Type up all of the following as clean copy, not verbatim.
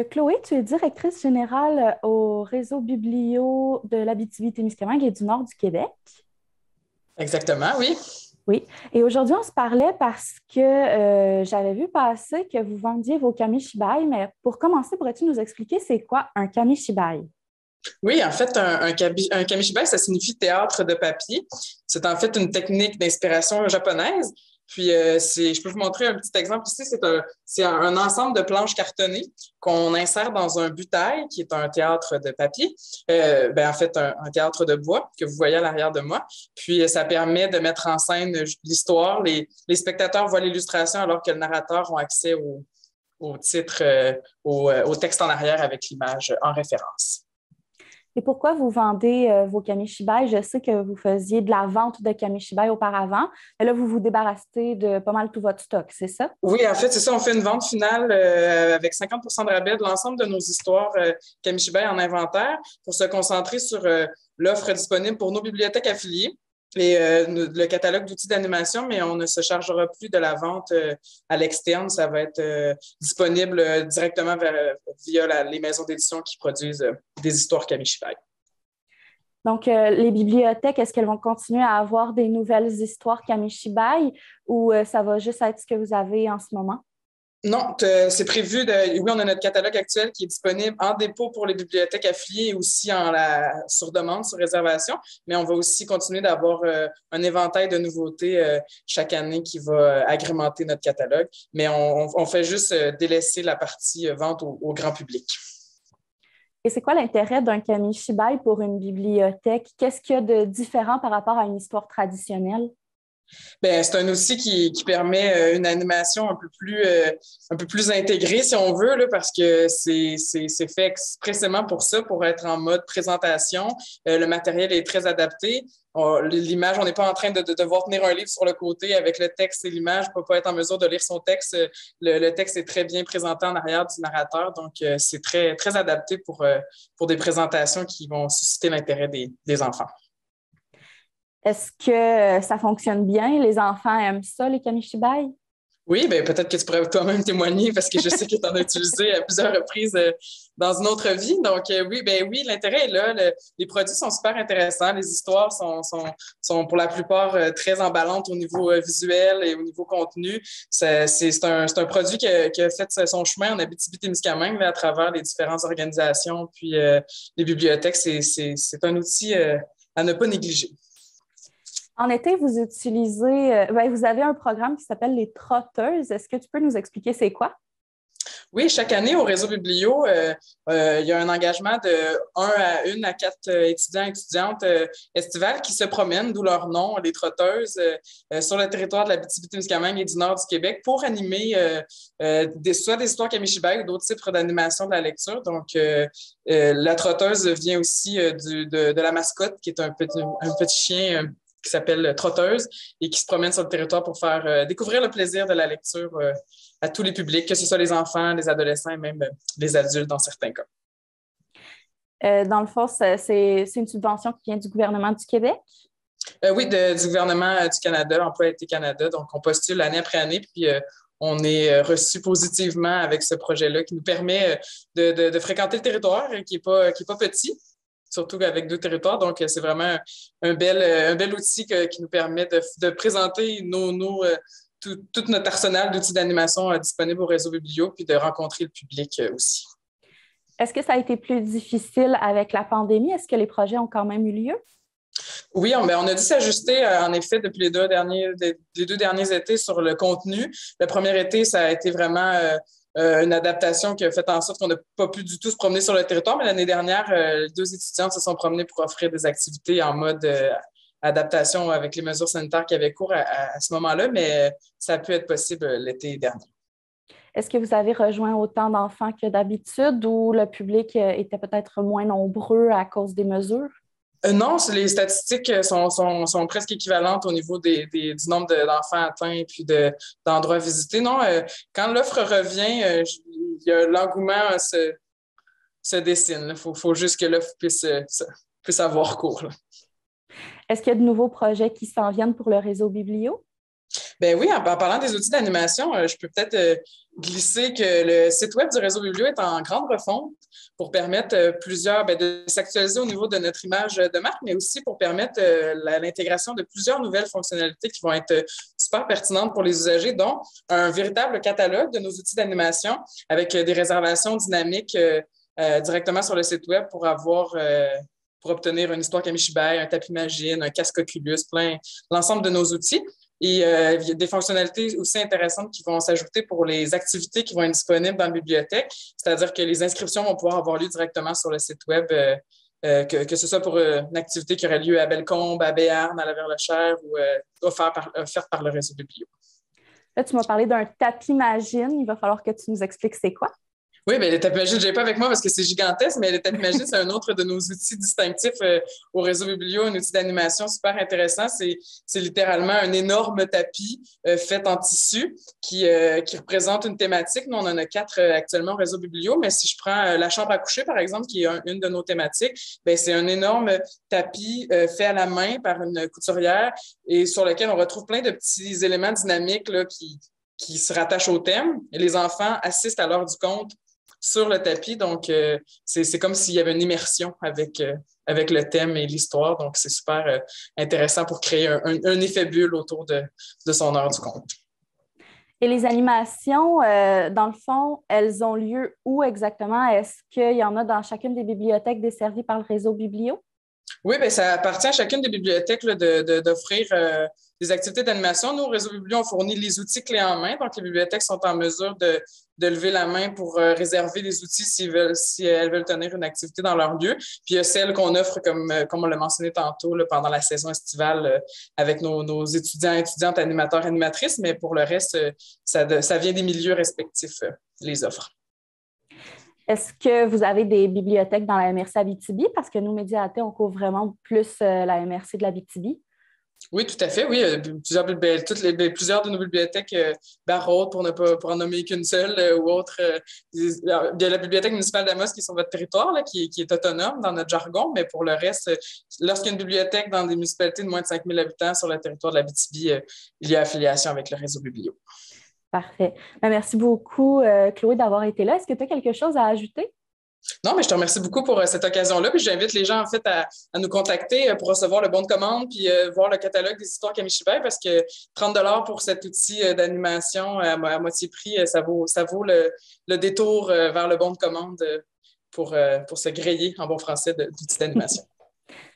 Chloé, tu es directrice générale au réseau Biblio de l'Abitibi-Témiscamingue et du nord du Québec. Exactement, oui. Oui. Et aujourd'hui, on se parlait parce que j'avais vu passer que vous vendiez vos kamishibai, mais pour commencer, pourrais-tu nous expliquer c'est quoi un kamishibai? Oui, en fait, un kamishibai, ça signifie théâtre de papier. C'est en fait une technique d'inspiration japonaise. Puis, je peux vous montrer un petit exemple ici. C'est un ensemble de planches cartonnées qu'on insère dans un butail, qui est un théâtre de papier. En fait, un théâtre de bois que vous voyez à l'arrière de moi. Puis, ça permet de mettre en scène l'histoire. Les spectateurs voient l'illustration alors que le narrateur a accès au titre, au texte en arrière avec l'image en référence. Et pourquoi vous vendez vos kamishibai? Je sais que vous faisiez de la vente de kamishibai auparavant, mais là, vous vous débarrassez de pas mal tout votre stock, c'est ça? Oui, en fait, c'est ça. On fait une vente finale avec 50 de rabais de l'ensemble de nos histoires Kamishibai en inventaire pour se concentrer sur l'offre disponible pour nos bibliothèques affiliées et le catalogue d'outils d'animation, mais on ne se chargera plus de la vente à l'externe. Ça va être disponible directement via les maisons d'édition qui produisent des histoires Kamishibai. Donc, les bibliothèques, est-ce qu'elles vont continuer à avoir des nouvelles histoires Kamishibai ou ça va juste être ce que vous avez en ce moment? Non, c'est prévu oui, on a notre catalogue actuel qui est disponible en dépôt pour les bibliothèques affiliées et aussi sur demande, sur réservation, mais on va aussi continuer d'avoir un éventail de nouveautés chaque année qui va agrémenter notre catalogue, mais on fait juste délaisser la partie vente au grand public. Et c'est quoi l'intérêt d'un kamishibai pour une bibliothèque? Qu'est-ce qu'il y a de différent par rapport à une histoire traditionnelle? Ben, c'est un outil qui permet une animation un peu plus intégrée, si on veut, là, parce que c'est fait expressément pour ça, pour être en mode présentation. Le matériel est très adapté. L'image, on n'est pas en train de devoir tenir un livre sur le côté avec le texte et l'image. On ne peut pas être en mesure de lire son texte. Le texte est très bien présenté en arrière du narrateur, donc c'est très, très adapté pour des présentations qui vont susciter l'intérêt des enfants. Est-ce que ça fonctionne bien? Les enfants aiment ça, les kamishibai? Oui, ben peut-être que tu pourrais toi-même témoigner parce que je sais que tu en as utilisé à plusieurs reprises dans une autre vie. Donc, oui, l'intérêt est là. Les produits sont super intéressants. Les histoires sont pour la plupart très emballantes au niveau visuel et au niveau contenu. C'est un produit qui a fait son chemin en Abitibi-Témiscamingue à travers les différentes organisations puis les bibliothèques. C'est un outil à ne pas négliger. En été, vous utilisez, vous avez un programme qui s'appelle les Trotteuses. Est-ce que tu peux nous expliquer c'est quoi? Oui, chaque année au réseau Biblio, il y a un engagement de 1 à 4 étudiants et étudiantes estivales qui se promènent, d'où leur nom, les trotteuses, sur le territoire de la l'Abitibi-Témiscamingue et du nord du Québec pour animer soit des histoires Kamishibai ou d'autres types d'animation de la lecture. Donc, la trotteuse vient aussi de la mascotte, qui est un petit chien qui s'appelle Trotteuse et qui se promène sur le territoire pour faire découvrir le plaisir de la lecture à tous les publics, que ce soit les enfants, les adolescents et même les adultes dans certains cas. Dans le fond, c'est une subvention qui vient du gouvernement du Québec? Oui, du gouvernement du Canada, l'Emploi Été Canada. Donc, on postule année après année, puis on est reçu positivement avec ce projet-là qui nous permet de fréquenter le territoire qui est pas petit, surtout avec 2 territoires. Donc, c'est vraiment un bel outil qui nous permet de présenter tout notre arsenal d'outils d'animation disponibles au réseau Biblio, puis de rencontrer le public aussi. Est-ce que ça a été plus difficile avec la pandémie? Est-ce que les projets ont quand même eu lieu? Oui, on a dû s'ajuster, en effet, depuis les 2 derniers étés sur le contenu. Le premier été, ça a été vraiment une adaptation qui a fait en sorte qu'on n'a pas pu du tout se promener sur le territoire, mais l'année dernière, 2 étudiantes se sont promenées pour offrir des activités en mode adaptation avec les mesures sanitaires qui avaient cours à ce moment-là, mais ça a pu être possible l'été dernier. Est-ce que vous avez rejoint autant d'enfants que d'habitude ou le public était peut-être moins nombreux à cause des mesures? Non, les statistiques sont presque équivalentes au niveau du nombre d'enfants atteints et puis d'endroits visités. Non, quand l'offre revient, l'engouement se dessine. Il faut juste que l'offre puisse avoir cours, là. Est-ce qu'il y a de nouveaux projets qui s'en viennent pour le réseau Biblio? Ben oui, en parlant des outils d'animation, je peux peut-être glisser que le site web du Réseau Biblio est en grande refonte pour permettre de s'actualiser au niveau de notre image de marque, mais aussi pour permettre l'intégration de plusieurs nouvelles fonctionnalités qui vont être super pertinentes pour les usagers, dont un véritable catalogue de nos outils d'animation avec des réservations dynamiques directement sur le site web pour obtenir une histoire Kamishibai, un tapis Imagine, un casque Oculus, l'ensemble de nos outils. Et il y a des fonctionnalités aussi intéressantes qui vont s'ajouter pour les activités qui vont être disponibles dans la bibliothèque, c'est-à-dire que les inscriptions vont pouvoir avoir lieu directement sur le site web, que ce soit pour une activité qui aurait lieu à Bellecombe, à Béarn, à La Verle-le-Cher ou offerte par le Réseau Biblio. Là, tu m'as parlé d'un tapis Imagine. Il va falloir que tu nous expliques c'est quoi. Oui, bien, le tapis Imagine, je n'ai pas avec moi parce que c'est gigantesque, mais le tapis Imagine, c'est un autre de nos outils distinctifs au Réseau Biblio, un outil d'animation super intéressant. C'est littéralement un énorme tapis fait en tissu qui représente une thématique. Nous, on en a 4 actuellement au Réseau Biblio, mais si je prends la chambre à coucher, par exemple, qui est une de nos thématiques, bien, c'est un énorme tapis fait à la main par une couturière et sur lequel on retrouve plein de petits éléments dynamiques là, qui se rattachent au thème. Et les enfants assistent à l'heure du conte sur le tapis. Donc, c'est comme s'il y avait une immersion avec le thème et l'histoire. Donc, c'est super intéressant pour créer un effet bulle autour de son heure du conte. Et les animations, dans le fond, elles ont lieu où exactement? Est-ce qu'il y en a dans chacune des bibliothèques desservies par le Réseau Biblio? Oui, bien, ça appartient à chacune des bibliothèques là, d'offrir des activités d'animation. Nous, au Réseau Biblio, on fournit les outils clés en main. Donc, les bibliothèques sont en mesure de lever la main pour réserver des outils si elles veulent tenir une activité dans leur lieu. Puis, il y a celles qu'on offre, comme on l'a mentionné tantôt, là, pendant la saison estivale avec nos étudiants, étudiantes, animateurs, animatrices. Mais pour le reste, ça vient des milieux respectifs, les offres. Est-ce que vous avez des bibliothèques dans la MRC Abitibi? Parce que nous, Médiathé, on couvre vraiment plus la MRC de l'Abitibi. Oui, tout à fait. Oui, plusieurs de nos bibliothèques Barraud, pour en nommer qu'une seule, ou autre. Il y a la bibliothèque municipale d'Amos qui est sur votre territoire, là, qui est autonome dans notre jargon, mais pour le reste, lorsqu'il y a une bibliothèque dans des municipalités de moins de 5 000 habitants sur le territoire de l'Abitibi, il y a affiliation avec le Réseau Biblio. Parfait. Merci beaucoup, Chloé, d'avoir été là. Est-ce que tu as quelque chose à ajouter? Non, mais je te remercie beaucoup pour cette occasion-là. Puis j'invite les gens, en fait, à nous contacter pour recevoir le bon de commande puis voir le catalogue des histoires Kamishibai parce que 30 $ pour cet outil d'animation à moitié prix, ça vaut le détour vers le bon de commande pour se griller en bon français d'outils d'animation.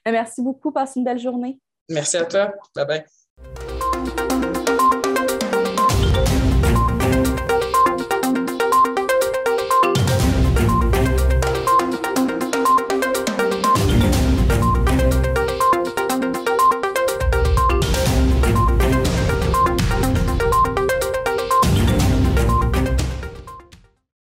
Merci beaucoup. Passe une belle journée. Merci à toi. Bye bye.